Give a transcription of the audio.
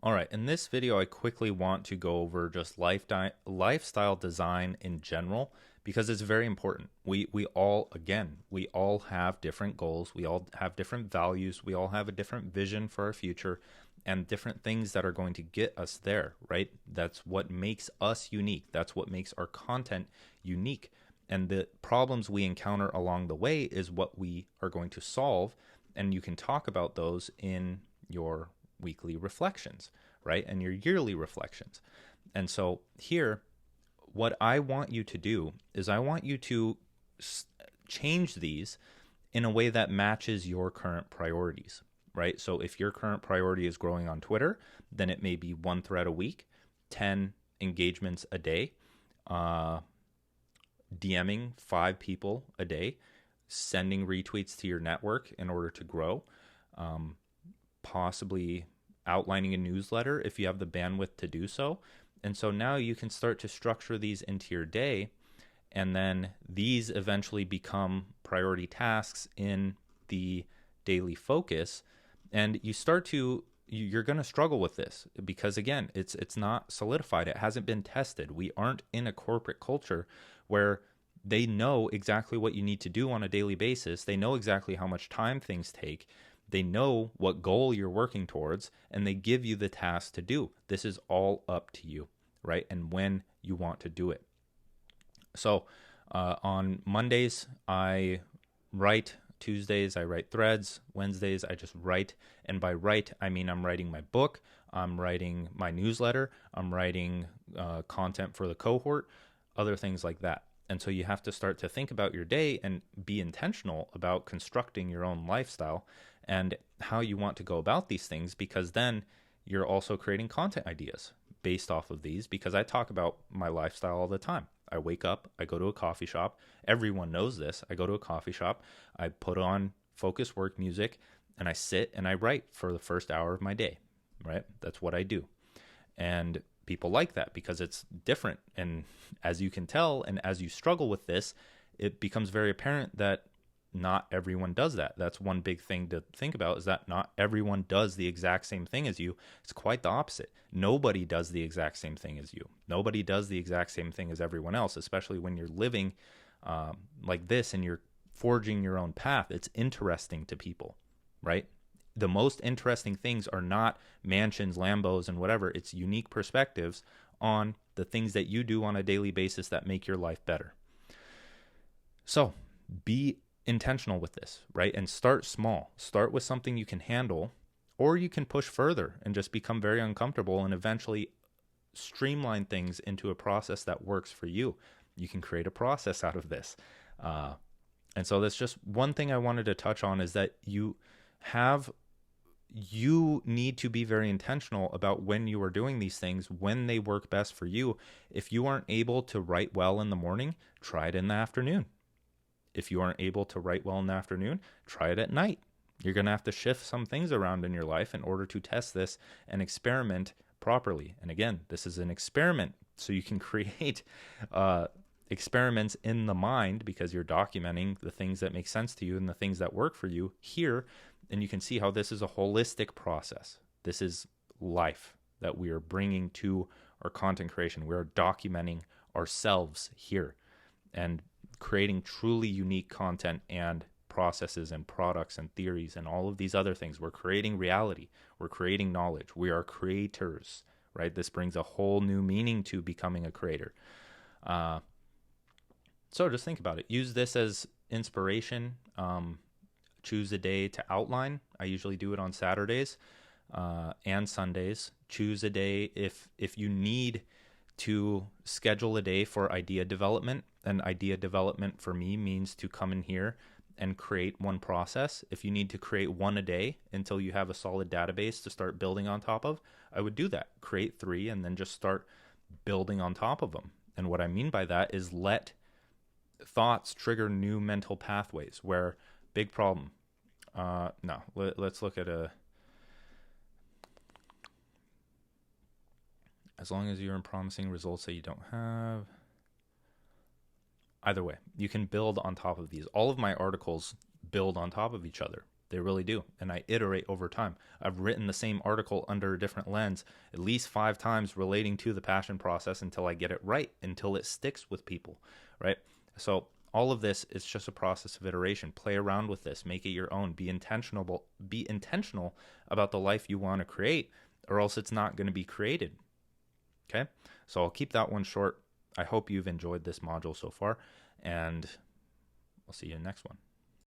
All right, in this video, I quickly want to go over just lifestyle design in general because it's very important. We all, again, we all have different goals. We all have different values. We all have a different vision for our future and different things that are going to get us there, right? That's what makes us unique. That's what makes our content unique. And the problems we encounter along the way is what we are going to solve. And you can talk about those in your weekly reflections, right? And your yearly reflections. And so here, what I want you to do is I want you to change these in a way that matches your current priorities, right? So if your current priority is growing on Twitter, then it may be one thread a week, 10 engagements a day, DMing 5 people a day, sending retweets to your network in order to grow, possibly outlining a newsletter if you have the bandwidth to do so. And so now you can start to structure these into your day, and then these eventually become priority tasks in the daily focus. And you're going to struggle with this because, again, it's not solidified. It hasn't been tested. We aren't in a corporate culture where they know exactly what you need to do on a daily basis. They know exactly how much time things take. They know what goal you're working towards, and they give you the task to do. This is all up to you, right? And when you want to do it. So on Mondays, I write. Tuesdays, I write threads. Wednesdays, I just write. And by write, I mean I'm writing my book. I'm writing my newsletter. I'm writing content for the cohort, other things like that. And so you have to start to think about your day and be intentional about constructing your own lifestyle and how you want to go about these things, because then you're also creating content ideas based off of these, because I talk about my lifestyle all the time. I wake up, I go to a coffee shop. Everyone knows this. I go to a coffee shop, I put on focus work music, and I sit and I write for the first hour of my day, right? That's what I do. And people like that because it's different. And as you can tell, and as you struggle with this, it becomes very apparent that not everyone does that. That's one big thing to think about, is that not everyone does the exact same thing as you. It's quite the opposite. Nobody does the exact same thing as you. Nobody does the exact same thing as everyone else, especially when you're living like this and you're forging your own path. It's interesting to people, right? The most interesting things are not mansions, Lambos, and whatever. It's unique perspectives on the things that you do on a daily basis that make your life better. So be intentional with this, right? And start small. Start with something you can handle, or you can push further and just become very uncomfortable and eventually streamline things into a process that works for you. You can create a process out of this. And so that's just one thing I wanted to touch on, is that you need to be very intentional about when you are doing these things, when they work best for you. If you aren't able to write well in the morning, try it in the afternoon. If you aren't able to write well in the afternoon, try it at night. You're going to have to shift some things around in your life in order to test this and experiment properly. And again, this is an experiment, so you can create experiments in the mind because you're documenting the things that make sense to you and the things that work for you here. And you can see how this is a holistic process. This is life that we are bringing to our content creation. We are documenting ourselves here and creating truly unique content and processes and products and theories and all of these other things. We're creating reality. We're creating knowledge. We are creators, right? This brings a whole new meaning to becoming a creator. So just think about it. Use this as inspiration. Choose a day to outline. I usually do it on Saturdays and Sundays. Choose a day if you need to schedule a day for idea development. And idea development for me means to come in here and create one process. If you need to create one a day until you have a solid database to start building on top of, I would do that. Create 3 and then just start building on top of them. And what I mean by that is let thoughts trigger new mental pathways. Where big problem. Let's look at as long as you're in promising results that you don't have. Either way, you can build on top of these. All of my articles build on top of each other. They really do. And I iterate over time. I've written the same article under a different lens at least 5 times relating to the passion process until I get it right, until it sticks with people, right? So all of this is just a process of iteration. Play around with this, make it your own, be intentional about the life you want to create, or else it's not going to be created. Okay? So I'll keep that one short. I hope you've enjoyed this module so far, and I'll see you in the next one.